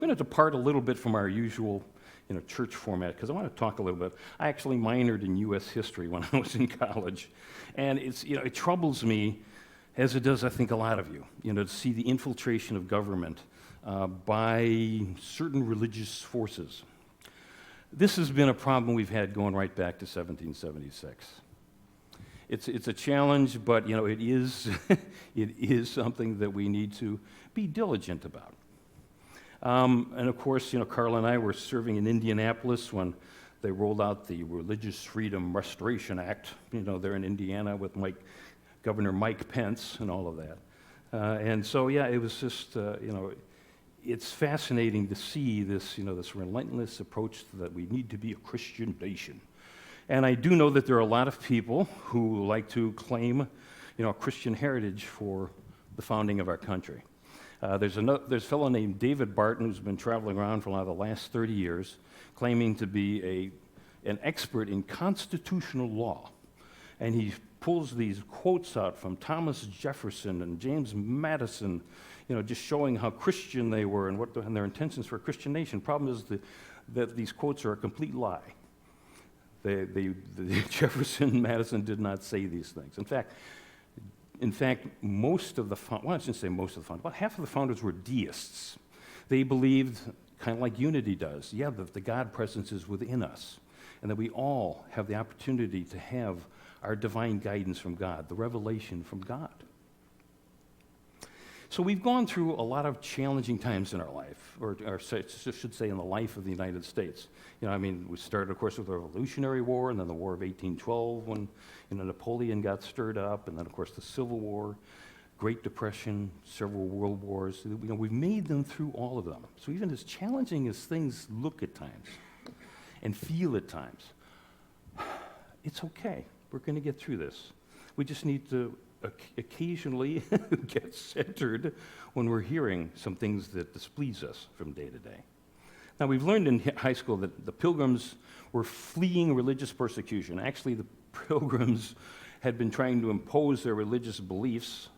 I'm going to depart a little bit from our usual church format because I want to talk a little bit. I actually minored in U.S. history when I was in college, and it troubles me, as it does, I think, a lot of you, to see the infiltration of government by certain religious forces. This has been a problem we've had going right back to 1776. It's a challenge, but it is it is something that we need to be diligent about. And of course, Carla and I were serving in Indianapolis when they rolled out the Religious Freedom Restoration Act. There in Indiana with Governor Mike Pence and all of that. And so, it was just it's fascinating to see this this relentless approach that we need to be a Christian nation. And I do know that there are a lot of people who like to claim, Christian heritage for the founding of our country. There's a fellow named David Barton who's been traveling around for a lot of the last 30 years, claiming to be an expert in constitutional law. And he pulls these quotes out from Thomas Jefferson and James Madison, just showing how Christian they were and their intentions for a Christian nation. Problem is that these quotes are a complete lie. Jefferson and Madison did not say these things. In fact, most of the I shouldn't say most of the founders, about half of the founders were deists. They believed, kind of like unity does, that the God presence is within us, and that we all have the opportunity to have our divine guidance from God, the revelation from God. So we've gone through a lot of challenging times in our life, or I should say in the life of the United States. We started, of course, with the Revolutionary War, and then the War of 1812 when Napoleon got stirred up, and then, of course, the Civil War, Great Depression, several world wars. We've made them through all of them. So even as challenging as things look at times and feel at times, it's okay. We're going to get through this. We just need to occasionally get centered when we're hearing some things that displease us from day to day. Now, we've learned in high school that the Pilgrims were fleeing religious persecution. Actually, the Pilgrims had been trying to impose their religious beliefs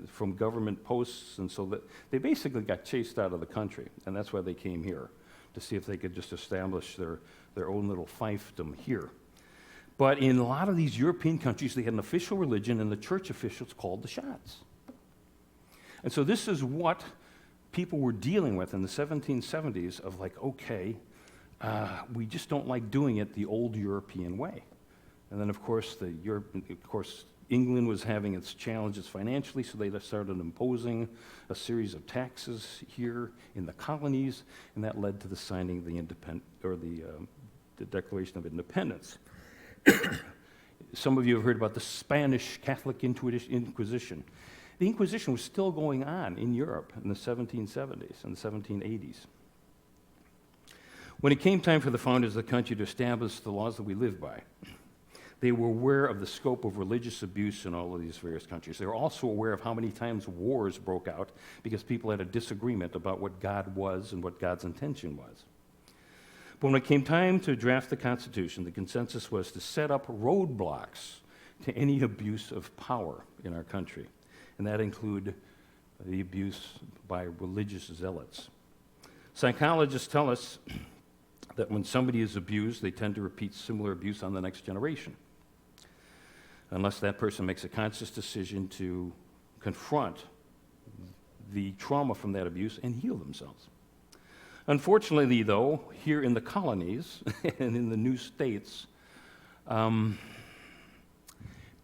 from government posts, and so that they basically got chased out of the country, and that's why they came here, to see if they could just establish their own little fiefdom here. But in a lot of these European countries, they had an official religion, and the church officials called the shots. And so this is what people were dealing with in the 1770s of we just don't like doing it the old European way. And then, of course, England was having its challenges financially, so they started imposing a series of taxes here in the colonies, and that led to the signing of the Declaration of Independence. Some of you have heard about the Spanish Catholic Inquisition. The Inquisition was still going on in Europe in the 1770s and the 1780s. When it came time for the founders of the country to establish the laws that we live by, they were aware of the scope of religious abuse in all of these various countries. They were also aware of how many times wars broke out because people had a disagreement about what God was and what God's intention was. But when it came time to draft the Constitution, the consensus was to set up roadblocks to any abuse of power in our country, and that included the abuse by religious zealots. Psychologists tell us that when somebody is abused, they tend to repeat similar abuse on the next generation, unless that person makes a conscious decision to confront the trauma from that abuse and heal themselves. Unfortunately, though, here in the colonies and in the new states,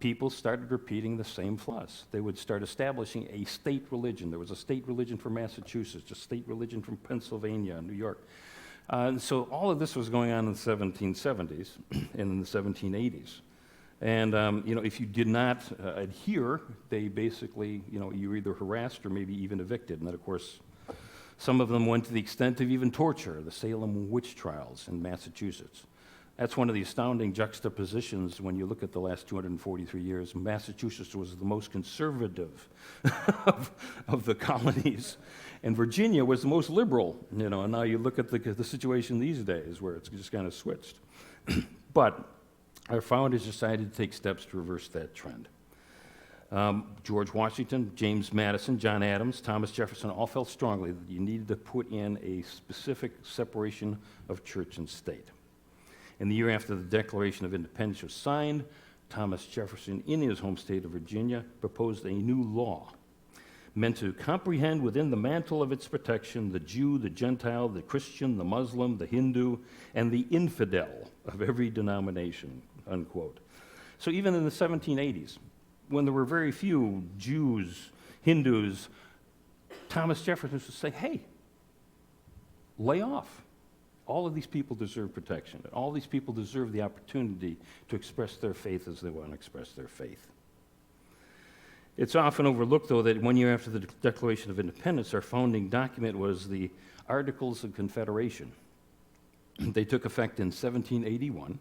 people started repeating the same flaws. They would start establishing a state religion. There was a state religion for Massachusetts, a state religion from Pennsylvania and New York. And so all of this was going on in the 1770s and in the 1780s. And, if you did not adhere, they basically, you were either harassed or maybe even evicted. And then, of course, some of them went to the extent of even torture, the Salem witch trials in Massachusetts. That's one of the astounding juxtapositions when you look at the last 243 years. Massachusetts was the most conservative of the colonies, and Virginia was the most liberal, and now you look at the situation these days where it's just kind of switched. But our founders decided to take steps to reverse that trend. George Washington, James Madison, John Adams, Thomas Jefferson all felt strongly that you needed to put in a specific separation of church and state. In the year after the Declaration of Independence was signed, Thomas Jefferson, in his home state of Virginia, proposed a new law meant to comprehend within the mantle of its protection the Jew, the Gentile, the Christian, the Muslim, the Hindu, and the infidel of every denomination, unquote. So even in the 1780s, when there were very few Jews, Hindus, Thomas Jefferson would say, hey, lay off. All of these people deserve protection. And all these people deserve the opportunity to express their faith as they want to express their faith. It's often overlooked, though, that 1 year after the Declaration of Independence, our founding document was the Articles of Confederation. They took effect in 1781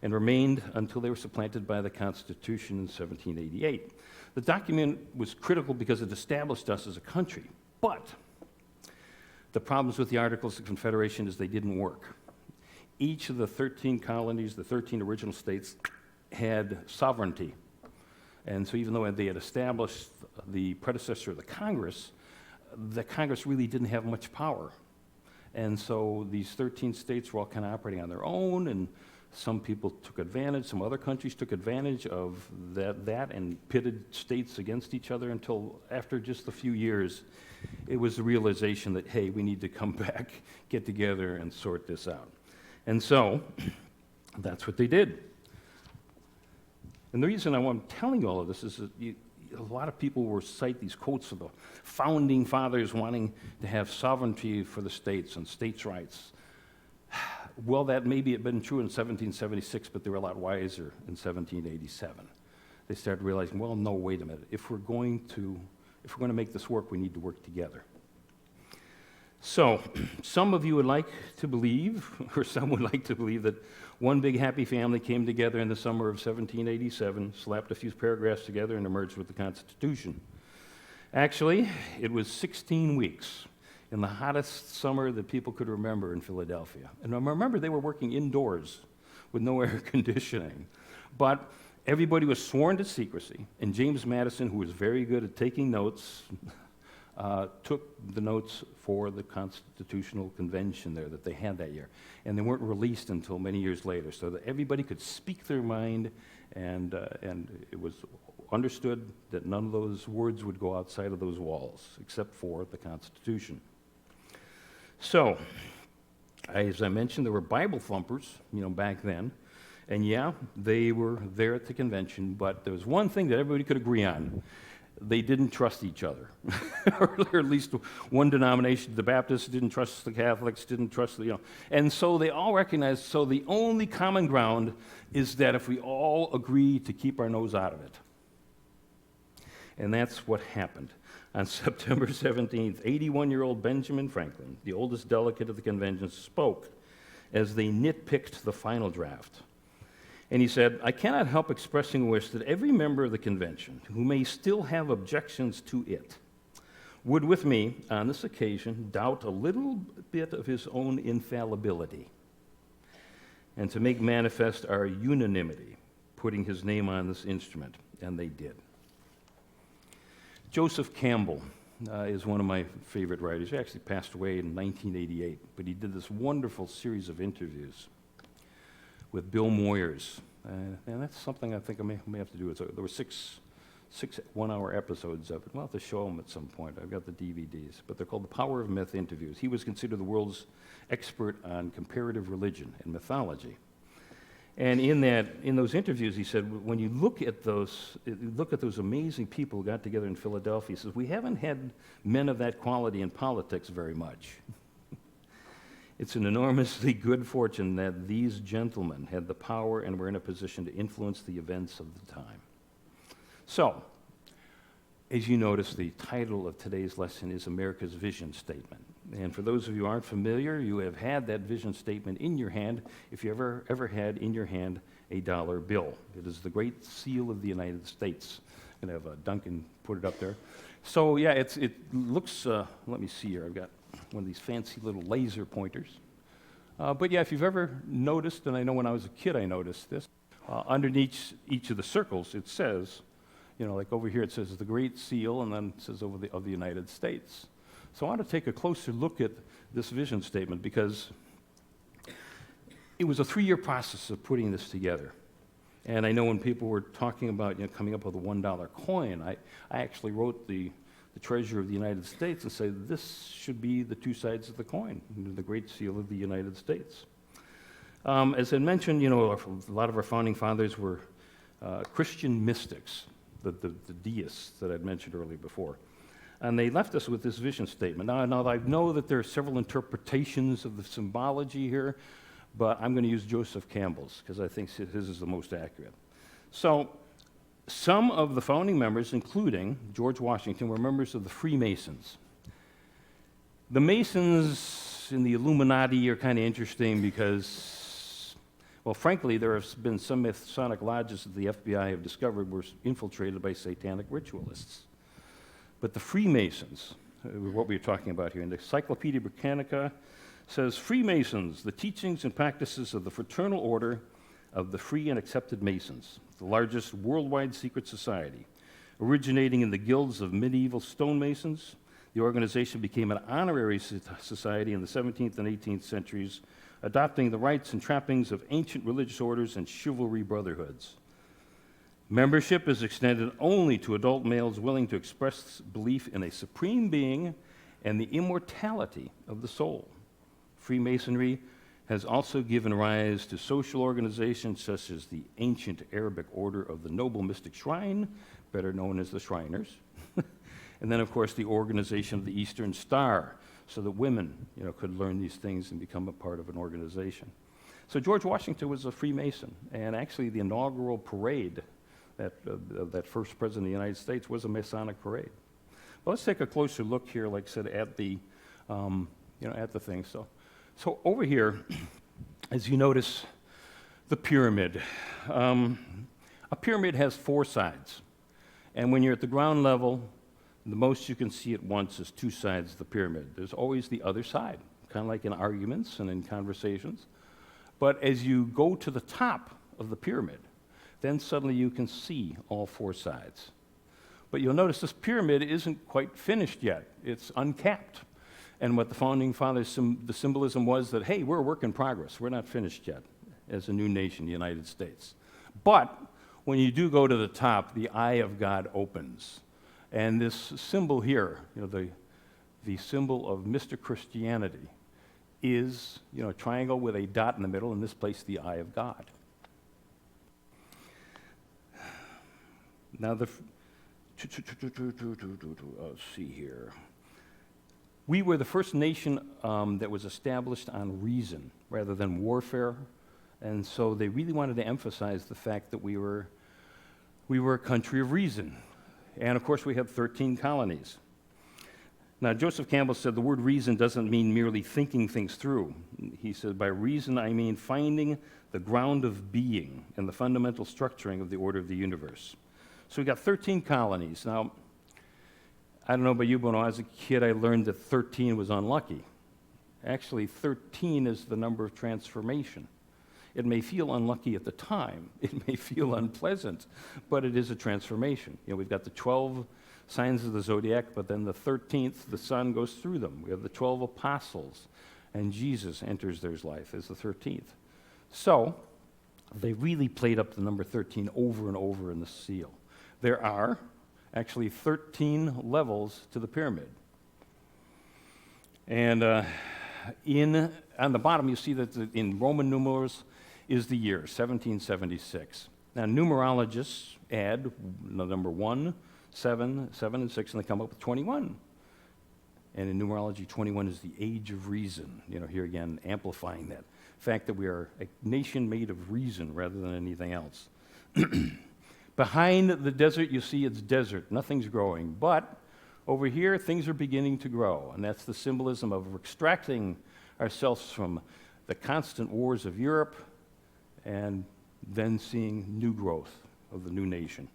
and remained until they were supplanted by the Constitution in 1788. The document was critical because it established us as a country, but the problems with the Articles of Confederation is they didn't work. Each of the 13 colonies, the 13 original states, had sovereignty. And so even though they had established the predecessor of the Congress really didn't have much power. And so these 13 states were all kind of operating on their own, and some people took advantage, some other countries took advantage of that and pitted states against each other until after just a few years, it was the realization that, hey, we need to come back, get together, and sort this out. And so that's what they did. And the reason I'm telling you all of this is that a lot of people will cite these quotes of the founding fathers wanting to have sovereignty for the states and states' rights. Well, that maybe had been true in 1776, but they were a lot wiser in 1787. They started realizing, well, no, wait a minute. If we're going to make this work, we need to work together. So, some of you would like to believe, or some would like to believe, that one big happy family came together in the summer of 1787, slapped a few paragraphs together, and emerged with the Constitution. Actually, it was 16 weeks in the hottest summer that people could remember in Philadelphia. And remember, they were working indoors with no air conditioning. But everybody was sworn to secrecy, and James Madison, who was very good at taking notes, took the notes for the Constitutional Convention there that they had that year. And they weren't released until many years later, so that everybody could speak their mind, and it was understood that none of those words would go outside of those walls, except for the Constitution. So, as I mentioned, there were Bible thumpers, back then. And yeah, they were there at the convention, but there was one thing that everybody could agree on. They didn't trust each other. Or at least one denomination, the Baptists didn't trust the Catholics, didn't trust And so they all recognized, so the only common ground is that if we all agree to keep our nose out of it. And that's what happened. On September 17th, 81-year-old Benjamin Franklin, the oldest delegate of the convention, spoke as they nitpicked the final draft. And he said, "I cannot help expressing a wish that every member of the convention who may still have objections to it would with me, on this occasion, doubt a little bit of his own infallibility and to make manifest our unanimity, putting his name on this instrument." And they did. Joseph Campbell is one of my favorite writers. He actually passed away in 1988, but he did this wonderful series of interviews with Bill Moyers. And that's something I think I may have to do. There were six one-hour episodes of it. We'll have to show them at some point. I've got the DVDs. But they're called The Power of Myth interviews. He was considered the world's expert on comparative religion and mythology. And in those interviews, he said, when you look at those amazing people who got together in Philadelphia, he says, we haven't had men of that quality in politics very much. It's an enormously good fortune that these gentlemen had the power and were in a position to influence the events of the time. So, as you notice, the title of today's lesson is America's Vision Statement. And for those of you who aren't familiar, you have had that vision statement in your hand if you ever had in your hand a dollar bill. It is the Great Seal of the United States. I'm going to have Duncan put it up there. So, yeah, it looks, let me see here. I've got one of these fancy little laser pointers. But, yeah, if you've ever noticed, and I know when I was a kid I noticed this, underneath each of the circles it says, Like over here it says the Great Seal, and then it says of the United States. So I want to take a closer look at this vision statement because it was a 3-year process of putting this together. And I know when people were talking about coming up with a $1 coin, I actually wrote the Treasurer of the United States and said this should be the 2 sides of the coin, the Great Seal of the United States. As I mentioned, a lot of our founding fathers were Christian mystics, the deists that I'd mentioned earlier before. And they left us with this vision statement. Now I know that there are several interpretations of the symbology here, but I'm going to use Joseph Campbell's because I think his is the most accurate. So some of the founding members, including George Washington, were members of the Freemasons. The Masons in the Illuminati are kind of interesting because, well, frankly, there have been some Masonic lodges that the FBI have discovered were infiltrated by satanic ritualists. But the Freemasons, what we're talking about here, in the Encyclopedia Britannica says, Freemasons, the teachings and practices of the Fraternal Order of the Free and Accepted Masons, the largest worldwide secret society. Originating in the guilds of medieval stonemasons, the organization became an honorary society in the 17th and 18th centuries, adopting the rites and trappings of ancient religious orders and chivalry brotherhoods. Membership is extended only to adult males willing to express belief in a supreme being and the immortality of the soul. Freemasonry has also given rise to social organizations such as the ancient Arabic Order of the Noble Mystic Shrine, better known as the Shriners, and then, of course, the Organization of the Eastern Star, so that women, could learn these things and become a part of an organization. So George Washington was a Freemason, and actually the inaugural parade that first president of the United States was a Masonic parade. Well, let's take a closer look here, like I said, at the thing. So over here, as you notice, the pyramid. A pyramid has 4 sides, and when you're at the ground level, the most you can see at once is 2 sides of the pyramid. There's always the other side, kind of like in arguments and in conversations. But as you go to the top of the pyramid, then suddenly you can see all 4 sides. But you'll notice this pyramid isn't quite finished yet. It's uncapped. And what the founding fathers, the symbolism was that, hey, we're a work in progress. We're not finished yet as a new nation, the United States. But when you do go to the top, the eye of God opens. And this symbol here, the symbol of Mr. Christianity is, a triangle with a dot in the middle, in this place, the eye of God. Now, let's see here. We were the first nation that was established on reason rather than warfare, and so they really wanted to emphasize the fact that we were a country of reason. And of course, we have 13 colonies. Now, Joseph Campbell said the word reason doesn't mean merely thinking things through. He said, by reason, I mean finding the ground of being and the fundamental structuring of the order of the universe. So we got 13 colonies. Now, I don't know about you, but when I was a kid, I learned that 13 was unlucky. Actually, 13 is the number of transformation. It may feel unlucky at the time. It may feel unpleasant, but it is a transformation. We've got the 12 signs of the zodiac, but then the 13th, the sun goes through them. We have the 12 apostles, and Jesus enters their life as the 13th. So they really played up the number 13 over and over in the seal. There are actually 13 levels to the pyramid. And on the bottom, you see that in Roman numerals is the year, 1776. Now, numerologists add the number 1, 7, 7, and 6, and they come up with 21. And in numerology, 21 is the age of reason. Here again, amplifying that fact that we are a nation made of reason rather than anything else. Behind the desert, you see it's desert. Nothing's growing. But over here, things are beginning to grow. And that's the symbolism of extracting ourselves from the constant wars of Europe and then seeing new growth of the new nation.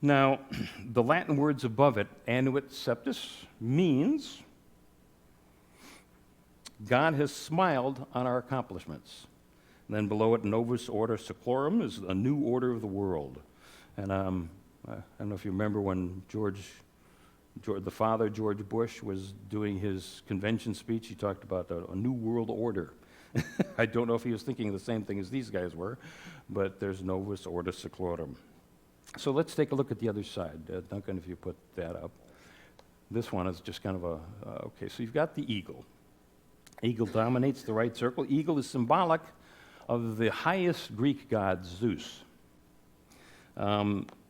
Now, the Latin words above it, annuit septis, means God has smiled on our accomplishments. And then below it, novus order seclorum is a new order of the world. And I don't know if you remember when the father, George Bush, was doing his convention speech. He talked about a new world order. I don't know if he was thinking of the same thing as these guys were, but there's novus ordo seclorum. So let's take a look at the other side. Duncan, if you put that up. This one is just kind of okay, so you've got the eagle. Eagle dominates the right circle. Eagle is symbolic of the highest Greek god, Zeus.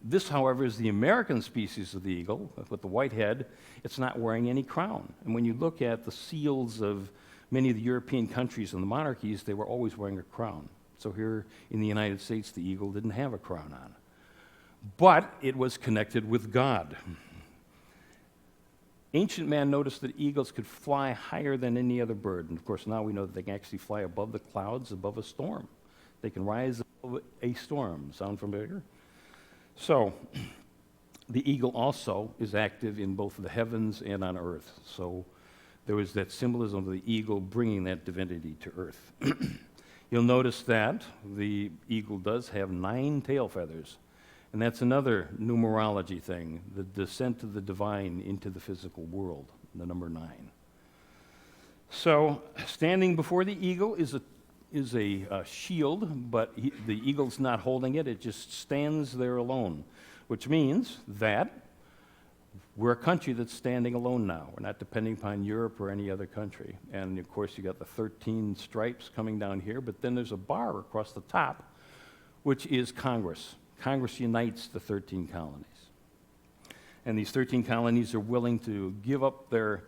This, however, is the American species of the eagle with the white head. It's not wearing any crown. And when you look at the seals of many of the European countries and the monarchies, they were always wearing a crown. So here in the United States, the eagle didn't have a crown on. But it was connected with God. Ancient man noticed that eagles could fly higher than any other bird. And of course, now we know that they can actually fly above the clouds, above a storm. They can rise above a storm. Sound familiar? So, the eagle also is active in both the heavens and on earth. So, there was that symbolism of the eagle bringing that divinity to earth. You'll notice that the eagle does have 9 tail feathers. And that's another numerology thing, the descent of the divine into the physical world, the number 9. So, standing before the eagle is a shield, but the eagle's not holding it. It just stands there alone, which means that we're a country that's standing alone now. We're not depending upon Europe or any other country. And, of course, you got the 13 stripes coming down here, but then there's a bar across the top, which is Congress. Congress unites the 13 colonies. And these 13 colonies are willing to give up their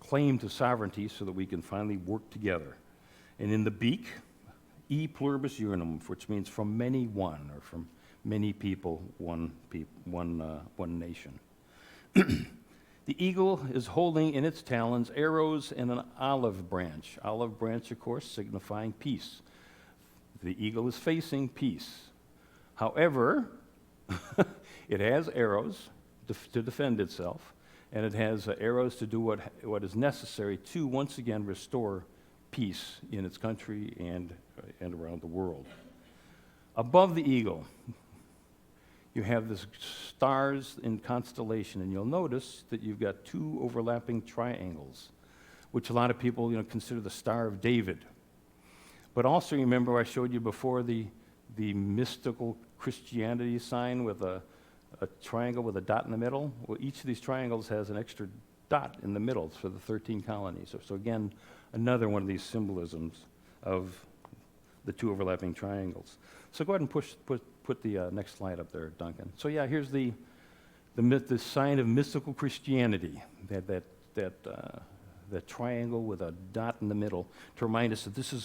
claim to sovereignty so that we can finally work together. And in the beak, e pluribus unum, which means from many one, or from many people, one nation. The eagle is holding in its talons arrows and an olive branch. Olive branch, of course, signifying peace. The eagle is facing peace. However, it has arrows to defend itself, and it has arrows to do what is necessary to once again restore peace in its country and around the world. Above the eagle, you have the stars in constellation, and you'll notice that you've got 2 overlapping triangles, which a lot of people consider the Star of David. But also remember I showed you before the mystical Christianity sign with a triangle with a dot in the middle. Well, each of these triangles has an extra dot in the middle for the 13 colonies. So again, another one of these symbolisms of the 2 overlapping triangles. So go ahead and put the next slide up there, Duncan. So yeah, here's the sign of mystical Christianity, that triangle with a dot in the middle to remind us that this is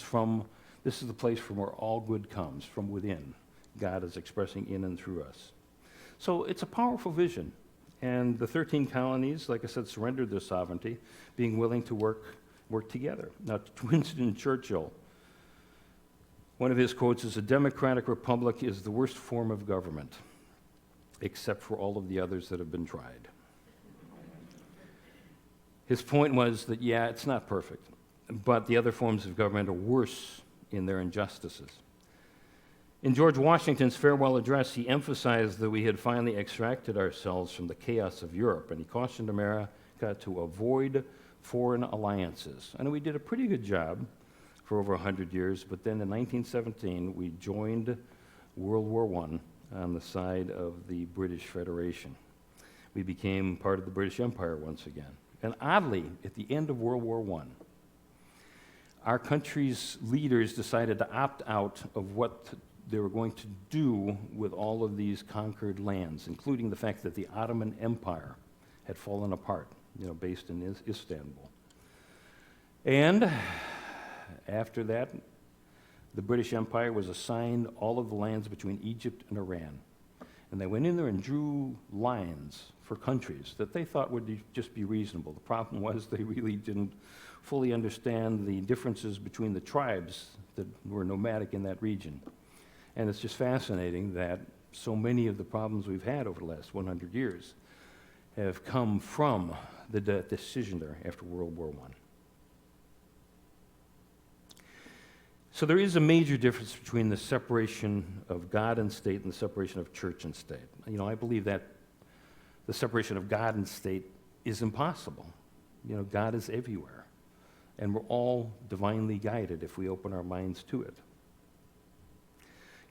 the place from where all good comes, from within. God is expressing in and through us. So it's a powerful vision. And the 13 colonies, like I said, surrendered their sovereignty, being willing to work together. Now, Winston Churchill, one of his quotes is, "A democratic republic is the worst form of government, except for all of the others that have been tried." His point was that, yeah, it's not perfect, but the other forms of government are worse in their injustices. In George Washington's farewell address, he emphasized that we had finally extracted ourselves from the chaos of Europe, and he cautioned America to avoid foreign alliances. And we did a pretty good job for over 100 years, but then in 1917, we joined World War I on the side of the British Federation. We became part of the British Empire once again. And oddly, at the end of World War I, our country's leaders decided to opt out of what they were going to do with all of these conquered lands, including the fact that the Ottoman Empire had fallen apart, based in Istanbul. And after that, the British Empire was assigned all of the lands between Egypt and Iran. And they went in there and drew lines for countries that they thought would just be reasonable. The problem was they really didn't fully understand the differences between the tribes that were nomadic in that region. And it's just fascinating that so many of the problems we've had over the last 100 years have come from the decision there after World War I. So there is a major difference between the separation of God and state and the separation of church and state. I believe that the separation of God and state is impossible. God is everywhere, and we're all divinely guided if we open our minds to it.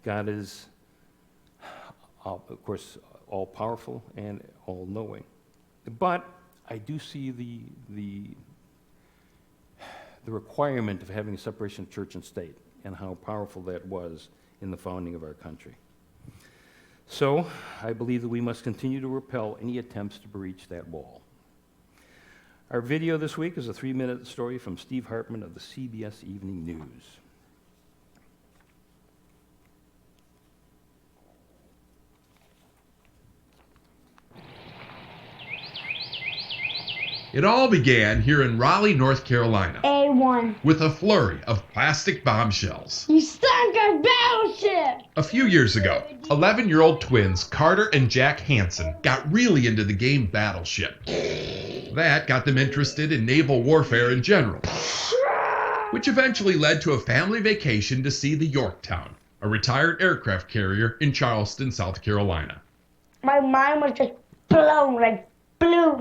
God is, of course, all-powerful and all-knowing. But I do see the requirement of having a separation of church and state and how powerful that was in the founding of our country. So I believe that we must continue to repel any attempts to breach that wall. Our video this week is a 3-minute story from Steve Hartman of the CBS Evening News. It all began here in Raleigh, North Carolina, A1. with a flurry of plastic bombshells. You sunk our battleship! A few years ago, 11-year-old twins Carter and Jack Hansen got really into the game Battleship. That got them interested in naval warfare in general, which eventually led to a family vacation to see the Yorktown, a retired aircraft carrier in Charleston, South Carolina. My mind was just blown, like blue.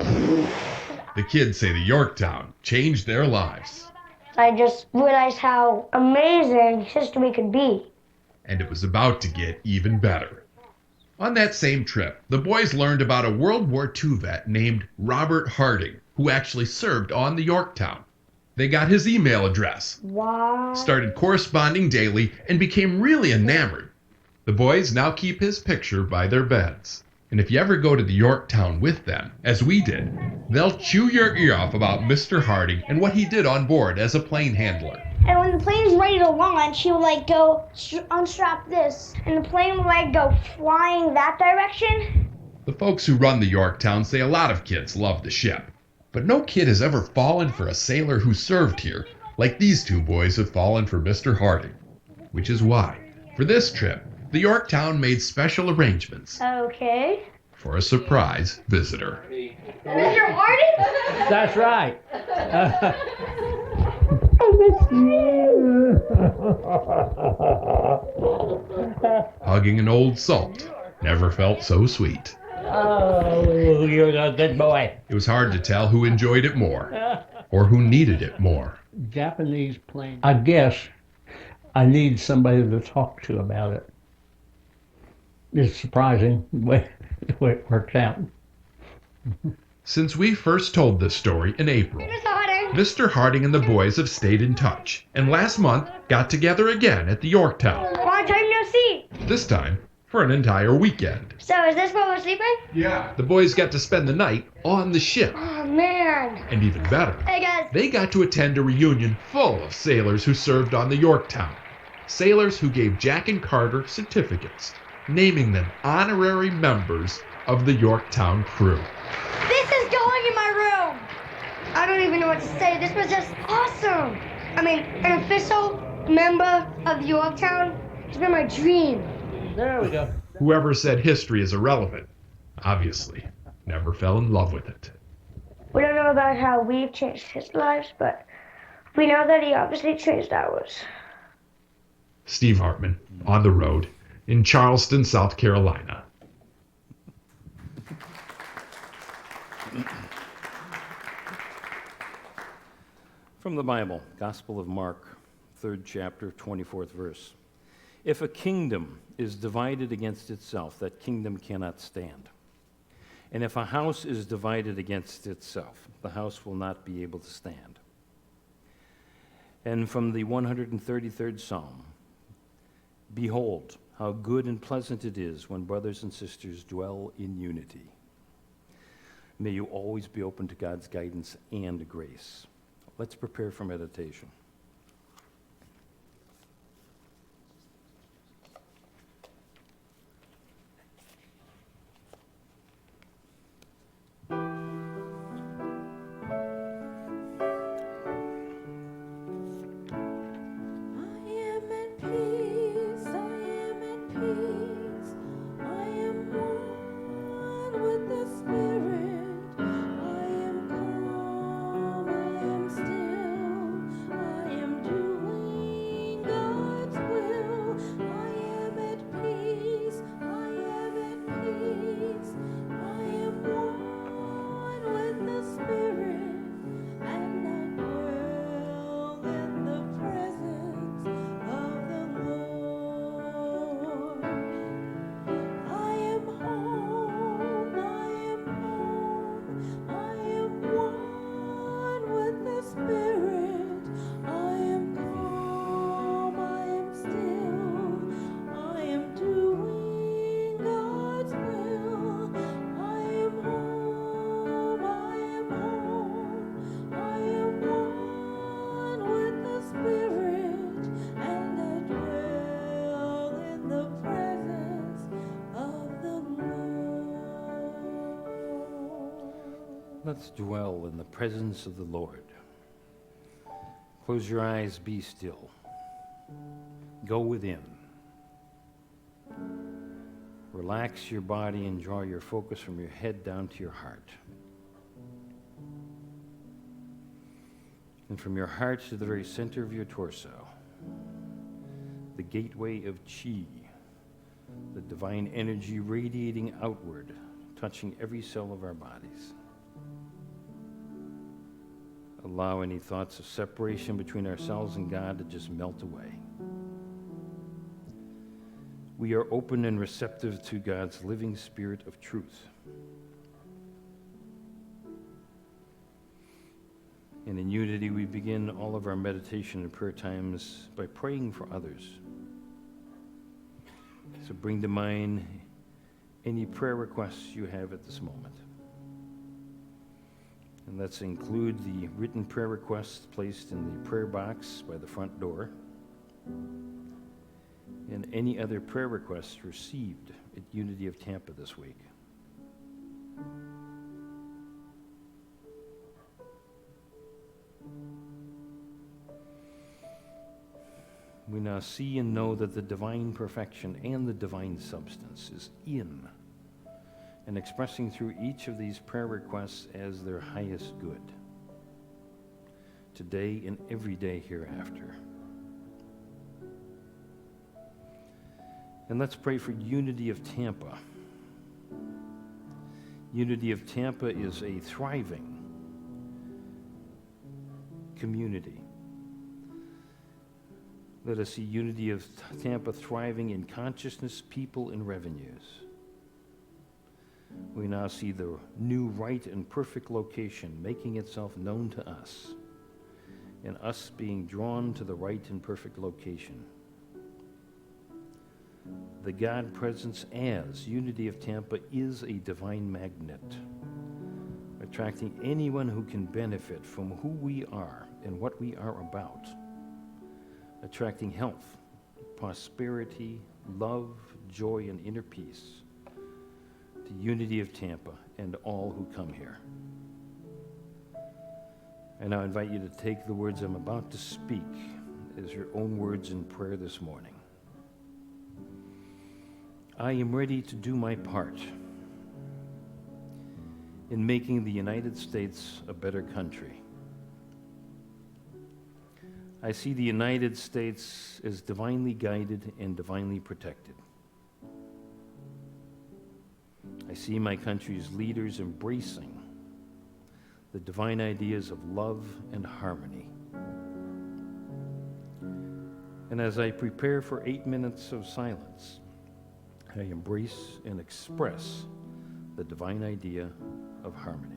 The kids say the Yorktown changed their lives, I just realized how amazing history could be. and it was about to get even better. On that same trip, the boys learned about a World War II vet named Robert Harding, who actually served on the Yorktown. They got his email address, Wow. started corresponding daily, and became really enamored. The boys now keep his picture by their beds. And if you ever go to the Yorktown with them, as we did, they'll chew your ear off about Mr. Harding and what he did on board as a plane handler. And when the plane's ready to launch, he would go unstrap this, and the plane would go flying that direction. The folks who run the Yorktown say a lot of kids love the ship, but no kid has ever fallen for a sailor who served here like these two boys have fallen for Mr. Harding. Which is why, for this trip, the Yorktown made special arrangements Okay. for a surprise visitor. Mr. Harding? That's right. Hugging an old salt never felt so sweet. Oh, you're a good boy. It was hard to tell who enjoyed it more, or who needed it more. Japanese plane. I guess I need somebody to talk to about it. It's surprising the way it works out. Since we first told this story in April, Mr. Harding. Mr. Harding and the boys have stayed in touch, and last month got together again at the Yorktown, Long time no see. this time for an entire weekend. So is this where we're sleeping? Yeah. The boys got to spend the night on the ship, Oh, man. and even better, Hey, guys. they got to attend a reunion full of sailors who served on the Yorktown. Sailors who gave Jack and Carter certificates, naming them honorary members of the Yorktown crew. This is going in my room. I don't even know what to say. This was just awesome. I mean, an official member of the Yorktown. It's been my dream. There we go. Whoever said history is irrelevant, obviously, never fell in love with it. We don't know about how we've changed his lives, but we know that he obviously changed ours. Steve Hartman, on the road, in Charleston, South Carolina. From the Bible, Gospel of Mark, 3rd chapter, 24th verse. If a kingdom is divided against itself, that kingdom cannot stand. And if a house is divided against itself, the house will not be able to stand. And from the 133rd Psalm, behold, how good and pleasant it is when brothers and sisters dwell in unity. May you always be open to God's guidance and grace. Let's prepare for meditation. Let's dwell in the presence of the Lord. Close your eyes, be still. Go within. Relax your body and draw your focus from your head down to your heart. And from your heart to the very center of your torso, the gateway of Chi, the divine energy radiating outward, touching every cell of our bodies. Allow any thoughts of separation between ourselves and God to just melt away. We are open and receptive to God's living spirit of truth. And in unity, we begin all of our meditation and prayer times by praying for others. So bring to mind any prayer requests you have at this moment. And let's include the written prayer requests placed in the prayer box by the front door, and any other prayer requests received at Unity of Tampa this week. We now see and know that the divine perfection and the divine substance is in and expressing through each of these prayer requests as their highest good, today and every day hereafter. And let's pray for Unity of Tampa. Unity of Tampa is a thriving community. Let us see Unity of Tampa thriving in consciousness, people, and revenues. We now see the new right and perfect location making itself known to us, and us being drawn to the right and perfect location. The God presence as Unity of Tampa is a divine magnet, attracting anyone who can benefit from who we are and what we are about, attracting health, prosperity, love, joy, and inner peace to Unity of Tampa and all who come here. I now invite you to take the words I'm about to speak as your own words in prayer this morning. I am ready to do my part in making the United States a better country. I see the United States as divinely guided and divinely protected. I see my country's leaders embracing the divine ideas of love and harmony. And as I prepare for 8 minutes of silence, I embrace and express the divine idea of harmony.